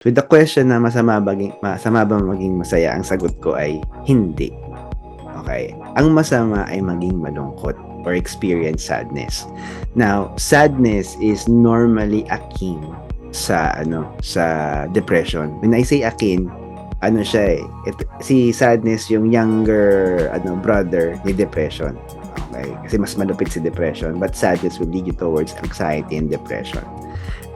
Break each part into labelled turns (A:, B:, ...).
A: With the question na masama ba maging masaya, ang sagot ko ay hindi. Okay? Ang masama ay maging malungkot or experience sadness. Now, sadness is normally akin sa depression. When I say akin, siya si sadness yung younger brother ni depression. Okay? Kasi mas malupit si depression, but sadness will lead you towards anxiety and depression.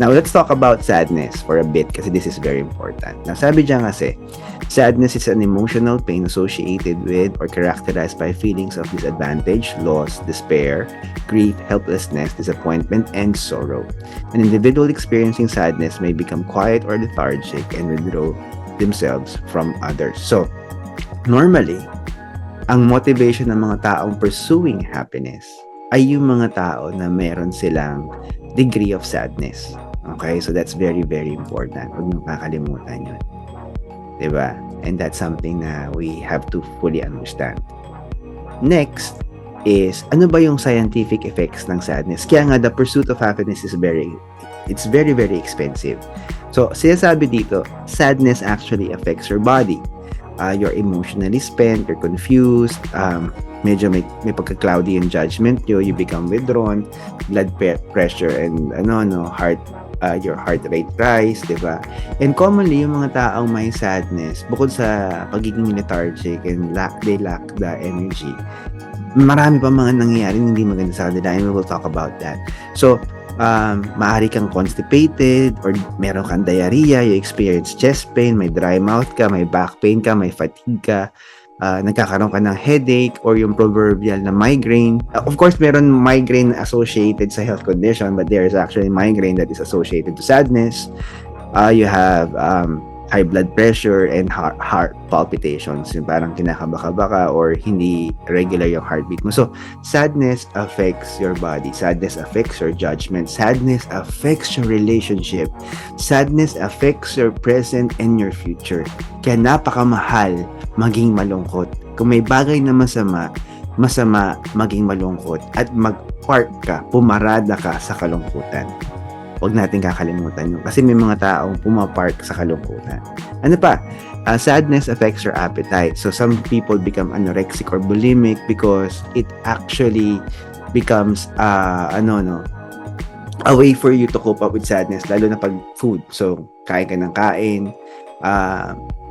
A: Now, let's talk about sadness for a bit kasi this is very important. Now, sabi diyan kasi, sadness is an emotional pain associated with or characterized by feelings of disadvantage, loss, despair, grief, helplessness, disappointment, and sorrow. An individual experiencing sadness may become quiet or lethargic and withdraw themselves from others. So, normally, ang motivation ng mga taong pursuing happiness ay yung mga tao na meron silang degree of sadness. Okay? So that's very, very important. Huwag niyong kakalimutan yun. Diba? And that's something na we have to fully understand. Next is, ano ba yung scientific effects ng sadness? Kaya nga, the pursuit of happiness is very, very expensive. So, sinasabi dito, sadness actually affects your body. You're emotionally spent, you're confused, medyo may pagka-cloudy yung judgment nyo, you become withdrawn, blood pressure and your heart rate rise, diba? And commonly, yung mga taong may sadness, bukod sa pagiging lethargic and they lack the energy, marami pa mga nangyayari hindi maganda sa kanila, and we will talk about that. So, maaari kang constipated or meron kang diarrhea, you experience chest pain, may dry mouth ka, may back pain ka, may fatigue ka, nagkakaroon ka ng headache or yung proverbial na migraine. Of course, meron migraine associated sa health condition, but there is actually migraine that is associated to sadness. You have high blood pressure and heart palpitations, yung parang kinakabaka-baka or hindi regular yung heartbeat mo. So, sadness affects your body. Sadness affects your judgment. Sadness affects your relationship. Sadness affects your present and your future. Kaya napakamahal maging malungkot. Kung may bagay na masama maging malungkot at mag-park ka, pumarada ka sa kalungkutan. Huwag natin kakalimutan yun. Kasi may mga taong pumapark sa kalungkutan. Ano pa? Sadness affects your appetite. So, some people become anorexic or bulimic because it actually becomes, a way for you to cope up with sadness, lalo na pag food. So, kain ka ng kain.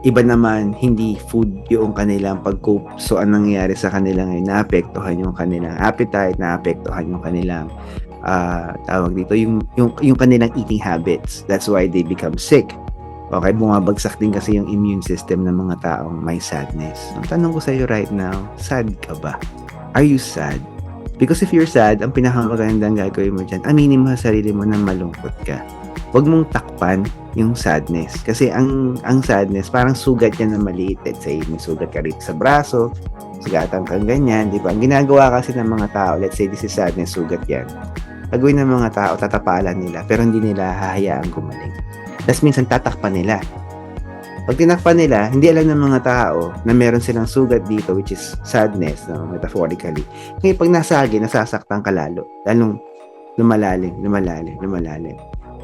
A: Iba naman, hindi food yung kanilang pag-cope. So, anong nangyayari sa kanila ngayon? Naapektuhan yung kanilang appetite, naapektuhan yung kanilang tawag dito, yung kanilang eating habits. That's why they become sick. Okay, bumabagsak din kasi yung immune system ng mga taong may sadness. Ang tanong ko sa iyo right now, sad ka ba? Are you sad? Because if you're sad, ang pinakamagandang gagawin mo dyan, aminin mo sa sarili mo na malungkot ka. Huwag mong takpan yung sadness. Kasi ang sadness, parang sugat yan na maliit. Let's say, may sugat ka rito sa braso, sugatan kang ganyan, di ba? Ang ginagawa kasi ng mga tao, let's say this is sadness, sugat yan. Pagawin ng mga tao, tatapalan nila, pero hindi nila hahayaan gumaling. Tapos minsan tatakpan nila. Pag tinakpan nila, hindi alam ng mga tao na meron silang sugat dito, which is sadness, no? Metaphorically. Ngayon, pag nasagi, nasasaktan ka lalo. Lalong lumalalim.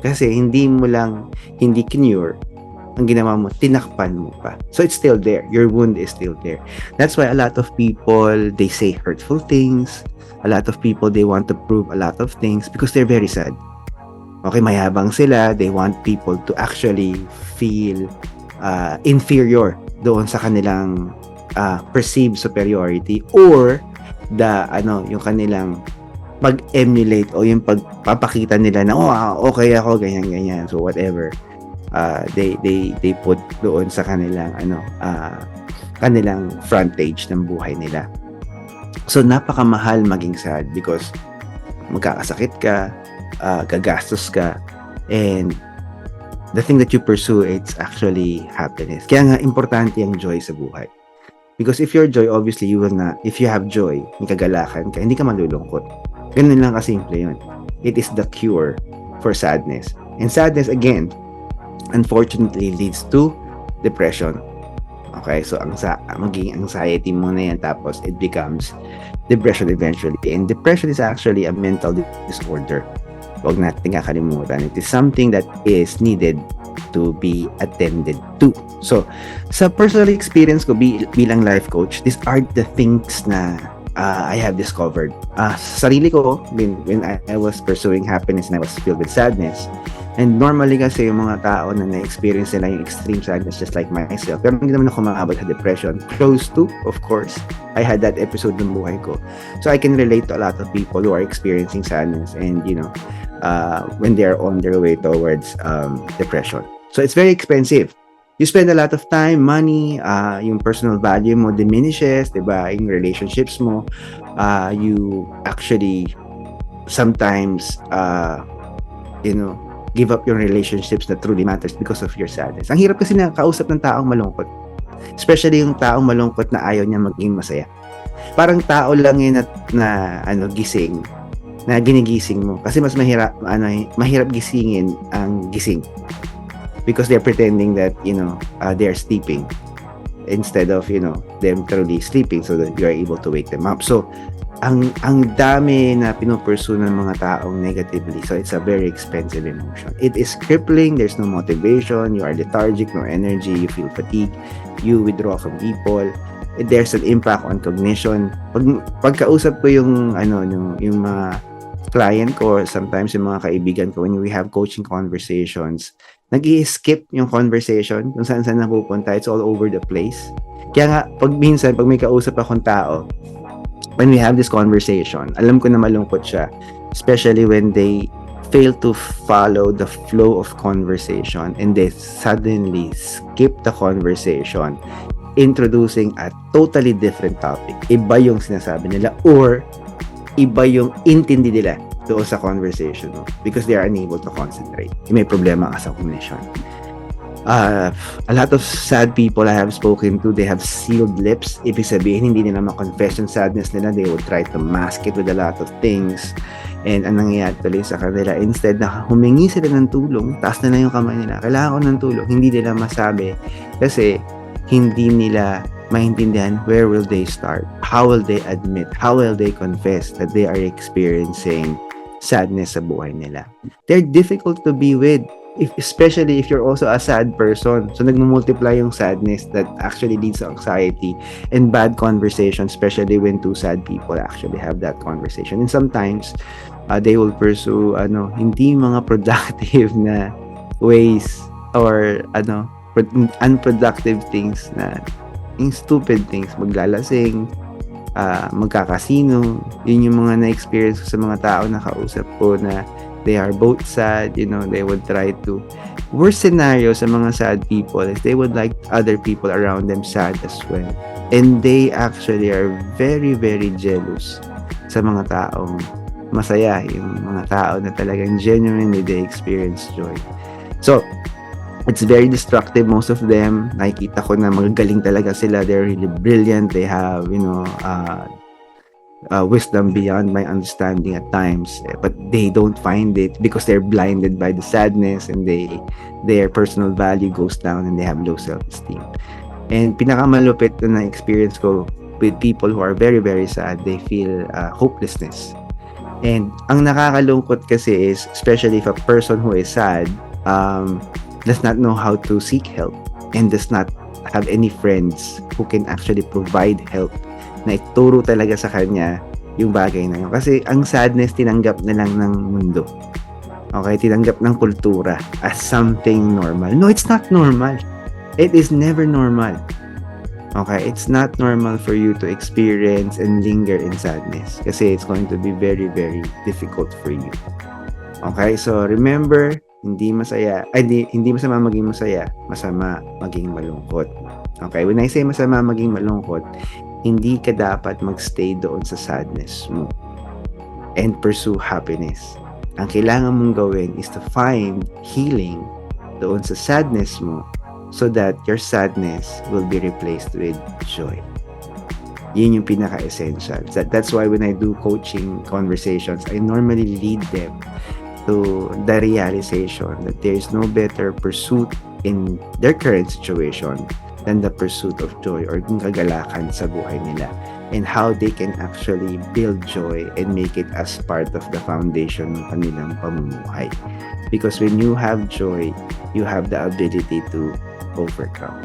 A: Kasi hindi kinure, ang ginawa mo, tinakpan mo pa. So it's still there. Your wound is still there. That's why a lot of people, they say hurtful things. A lot of people, they want to prove a lot of things because they're very sad. Okay, mayabang sila. They want people to actually feel inferior doon sa kanilang perceived superiority or yung kanilang pag-emulate o yung pagpapakita nila na okay ako, ganyan. So whatever. They put doon sa kanilang kanilang frontage ng buhay nila. So napakamahal maging sad because magkakasakit ka, gagastos ka, and the thing that you pursue, it's actually happiness. Kaya nga importante ang joy sa buhay. Because if you're joy, obviously if you have joy, may kagalakan ka, hindi ka malulungkot. Ganun lang kasimple yun. It is the cure for sadness. And sadness, again, unfortunately leads to depression. Okay, so magiging anxiety mo na yan, tapos it becomes depression eventually. And depression is actually a mental disorder. Huwag natin kakalimutan. It is something that is needed to be attended to. So, sa personal experience ko bilang life coach, these are the things na I have discovered. Sa sarili ko, when I was pursuing happiness and I was filled with sadness, and normally kasi yung mga tao na na-experience nila yung extreme sadness just like myself, pero hindi naman ako maabot sa depression. Close to, of course. I had that episode ng buhay ko. So I can relate to a lot of people who are experiencing sadness and, when they are on their way towards depression. So it's very expensive. You spend a lot of time, money, yung personal value mo diminishes, diba? Yung relationships mo, you actually sometimes, give up your relationships that truly matters because of your sadness. Ang hirap kasi kausap ng taong malungkot. Especially yung taong malungkot na ayaw niya maging masaya. Parang tao lang yun na gising, na ginigising mo. Kasi mas mahirap gisingin ang gising. Because they're pretending that, they're sleeping instead of, them truly sleeping so that you are able to wake them up. So, ang dami na pinupursue ng mga taong negatively. So, it's a very expensive emotion. It is crippling. There's no motivation. You are lethargic, no energy. You feel fatigue. You withdraw from people. There's an impact on cognition. Pagkausap ko yung mga client ko, sometimes yung mga kaibigan ko, when we have coaching conversations, nag-i-skip yung conversation kung saan napupunta. It's all over the place. Kaya nga, pag may kausap akong tao, when we have this conversation, alam ko na malungkot siya, especially when they fail to follow the flow of conversation and they suddenly skip the conversation, introducing a totally different topic. Iba yung sinasabi nila or iba yung intindi nila doon sa conversation because they are unable to concentrate. May problema ka sa cognition. A lot of sad people I have spoken to, they have sealed lips. Ibig sabihin, hindi nila ma-confess yung sadness nila. They will try to mask it with a lot of things. And anong nangyayari tuloy sa kanila, instead na humingi sila ng tulong, taas na lang yung kamay nila, kailangan ko ng tulong, hindi nila masabi kasi hindi nila maintindihan where will they start, how will they admit, how will they confess that they are experiencing sadness sa buhay nila. They're difficult to be with, especially if you're also a sad person. So nagmumultiply yung sadness that actually leads to anxiety and bad conversation, especially when two sad people actually have that conversation. And sometimes they will pursue hindi mga productive na ways or unproductive things, na yung stupid things, maglalasing, magkakasino. Yun yung mga na-experience ko sa mga tao na kausap ko na they are both sad, they would try to, worst scenario sa mga sad people is they would like other people around them sad as well. And they actually are very, very jealous sa mga taong masaya, yung mga tao na talagang genuinely they experience joy. So, it's very destructive. Most of them, nakikita ko na magagaling talaga sila. They're really brilliant. They have, wisdom beyond my understanding at times, but they don't find it because they're blinded by the sadness and their personal value goes down and they have low self-esteem. And pinakamalupit na experience ko with people who are very, very sad, they feel hopelessness. And ang nakakalungkot kasi is, especially if a person who is sad does not know how to seek help and does not have any friends who can actually provide help, na ituro talaga sa kanya yung bagay na yun. Kasi ang sadness tinanggap na lang ng mundo. Okay? Tinanggap ng kultura as something normal. No, it's not normal. It is never normal. Okay? It's not normal for you to experience and linger in sadness. Kasi it's going to be very, very difficult for you. Okay? So, remember, hindi masama maging masaya, masama maging malungkot. Okay? When I say masama maging malungkot, hindi ka dapat magstay doon sa sadness mo and pursue happiness. Ang kailangan mong gawin is to find healing doon sa sadness mo so that your sadness will be replaced with joy. Yun yung pinaka-essential. That's why when I do coaching conversations, I normally lead them to the realization that there is no better pursuit in their current situation than the pursuit of joy or yung kagalakan sa buhay nila, and how they can actually build joy and make it as part of the foundation ng kanilang pamumuhay. Because when you have joy, you have the ability to overcome.